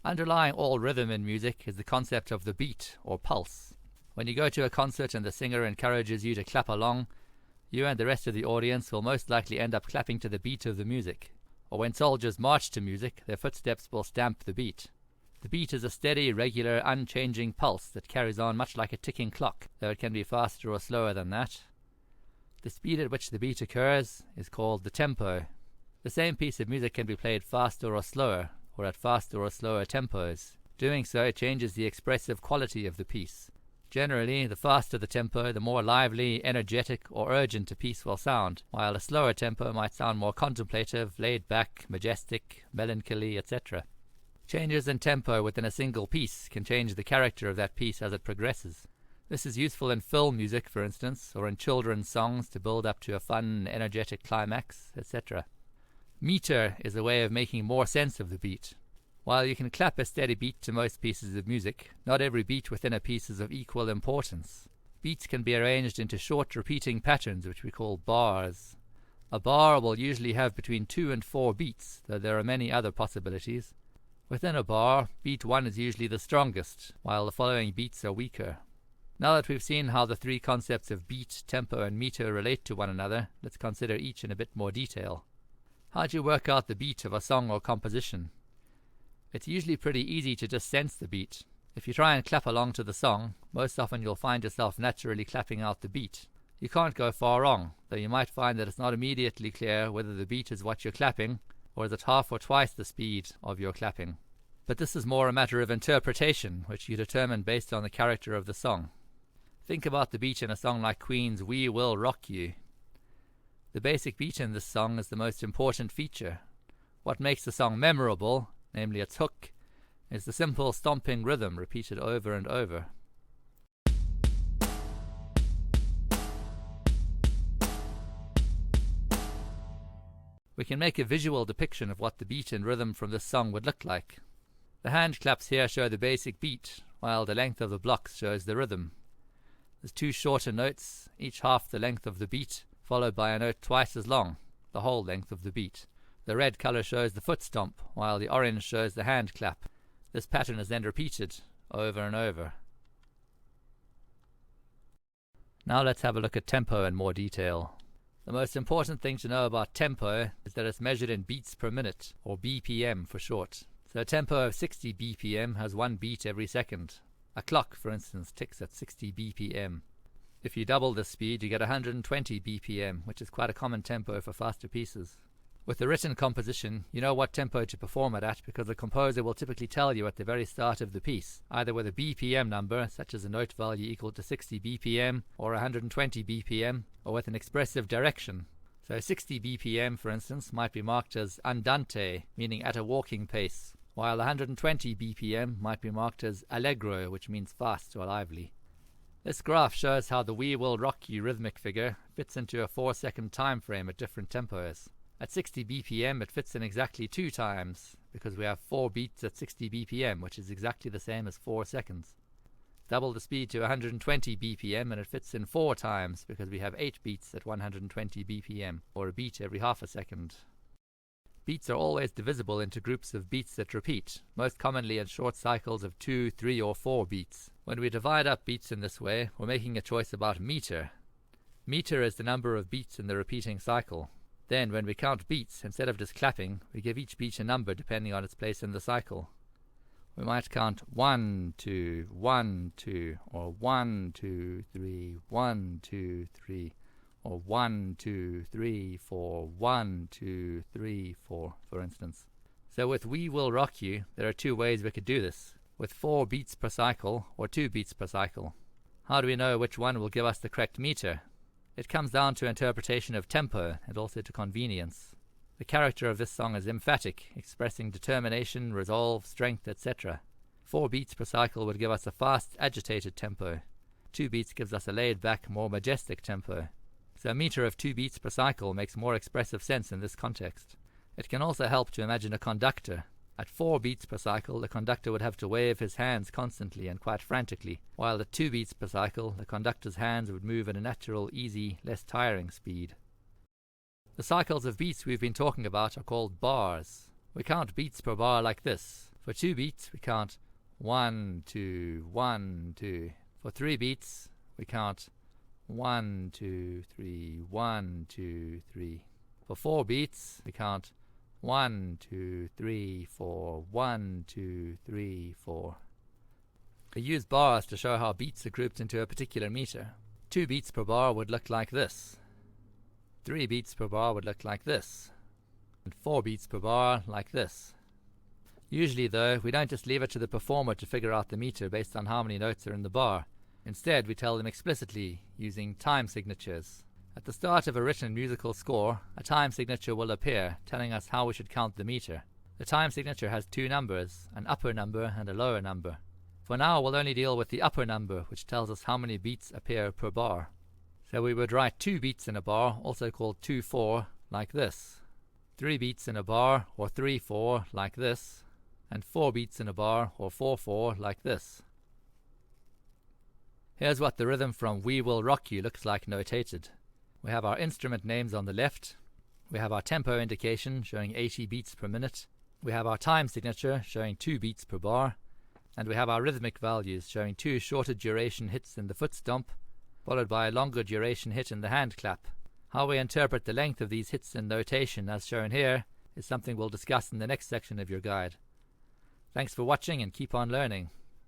Underlying all rhythm in music is the concept of the beat or pulse. When you go to a concert and the singer encourages you to clap along, you and the rest of the audience will most likely end up clapping to the beat of the music. Or when soldiers march to music, their footsteps will stamp the beat. The beat is a steady, regular, unchanging pulse that carries on much like a ticking clock, though it can be faster or slower than that. The speed at which the beat occurs is called the tempo. The same piece of music can be played faster or slower, or at faster or slower tempos. Doing so changes the expressive quality of the piece. Generally, the faster the tempo, the more lively, energetic, or urgent a piece will sound, while a slower tempo might sound more contemplative, laid back, majestic, melancholy, etc. Changes in tempo within a single piece can change the character of that piece as it progresses. This is useful in film music, for instance, or in children's songs to build up to a fun, energetic climax, etc. Meter is a way of making more sense of the beat. While you can clap a steady beat to most pieces of music, not every beat within a piece is of equal importance. Beats can be arranged into short repeating patterns, which we call bars. A bar will usually have between 2 and 4 beats, though there are many other possibilities. Within a bar, beat 1 is usually the strongest, while the following beats are weaker. Now that we've seen how the three concepts of beat, tempo, and meter relate to one another, let's consider each in a bit more detail. How do you work out the beat of a song or composition? It's usually pretty easy to just sense the beat. If you try and clap along to the song, most often you'll find yourself naturally clapping out the beat. You can't go far wrong, though you might find that it's not immediately clear whether the beat is what you're clapping, or is it half or twice the speed of your clapping. But this is more a matter of interpretation, which you determine based on the character of the song. Think about the beat in a song like Queen's We Will Rock You. The basic beat in this song is the most important feature. What makes the song memorable, namely its hook, is the simple stomping rhythm repeated over and over. We can make a visual depiction of what the beat and rhythm from this song would look like. The hand claps here show the basic beat, while the length of the blocks shows the rhythm. There's 2 shorter notes, each half the length of the beat, followed by a note twice as long, the whole length of the beat. The red color shows the foot stomp, while the orange shows the hand clap. This pattern is then repeated over and over. Now let's have a look at tempo in more detail. The most important thing to know about tempo is that it's measured in beats per minute, or BPM for short. So a tempo of 60 BPM has 1 beat every second. A clock, for instance, ticks at 60 BPM. If you double the speed, you get 120 BPM, which is quite a common tempo for faster pieces. With the written composition, you know what tempo to perform it at because the composer will typically tell you at the very start of the piece, either with a BPM number, such as a note value equal to 60 BPM or 120 BPM, or with an expressive direction. So 60 BPM, for instance, might be marked as andante, meaning at a walking pace, while 120 BPM might be marked as allegro, which means fast or lively. This graph shows how the We Will Rock You rhythmic figure fits into a 4-second time frame at different tempos. At 60 BPM it fits in exactly 2 times, because we have 4 beats at 60 BPM, which is exactly the same as 4 seconds. Double the speed to 120 BPM and it fits in 4 times, because we have 8 beats at 120 BPM, or a beat every half a second. Beats are always divisible into groups of beats that repeat, most commonly in short cycles of 2, 3, or 4 beats. When we divide up beats in this way, we're making a choice about meter. Meter is the number of beats in the repeating cycle. Then, when we count beats, instead of just clapping, we give each beat a number depending on its place in the cycle. We might count 1, 2, 1, 2, or 1, 2, 3, 1, 2, 3, or 1, 2, 3, 4, 1, 2, 3, 4, for instance. So with We Will Rock You, there are 2 ways we could do this, with 4 beats per cycle or 2 beats per cycle. How do we know which one will give us the correct meter? It comes down to interpretation of tempo and also to convenience. The character of this song is emphatic, expressing determination, resolve, strength, etc. 4 beats per cycle would give us a fast, agitated tempo. 2 beats gives us a laid-back, more majestic tempo. So a meter of 2 beats per cycle makes more expressive sense in this context. It can also help to imagine a conductor. At 4 beats per cycle, the conductor would have to wave his hands constantly and quite frantically, while at 2 beats per cycle, the conductor's hands would move at a natural, easy, less tiring speed. The cycles of beats we've been talking about are called bars. We count beats per bar like this. For 2 beats, we count 1, 2, 1, 2. For 3 beats, we count 1, 2, 3, 1, 2, 3. For 4 beats, we count 1, 2, 3, 4, 1, 2, 3, 4. We use bars to show how beats are grouped into a particular meter. 2 beats per bar would look like this. 3 beats per bar would look like this. And 4 beats per bar like this. Usually, though, we don't just leave it to the performer to figure out the meter based on how many notes are in the bar. Instead, we tell them explicitly using time signatures. At the start of a written musical score, a time signature will appear, telling us how we should count the meter. The time signature has 2 numbers, an upper number and a lower number. For now, we'll only deal with the upper number, which tells us how many beats appear per bar. So we would write 2 beats in a bar, also called 2-4, like this. 3 beats in a bar, or 3-4, like this. And 4 beats in a bar, or 4-4, like this. Here's what the rhythm from We Will Rock You looks like notated. We have our instrument names on the left. We have our tempo indication showing 80 beats per minute. We have our time signature showing 2 beats per bar. And we have our rhythmic values showing 2 shorter duration hits in the foot stomp, followed by a longer duration hit in the hand clap. How we interpret the length of these hits in notation as shown here is something we'll discuss in the next section of your guide. Thanks for watching and keep on learning.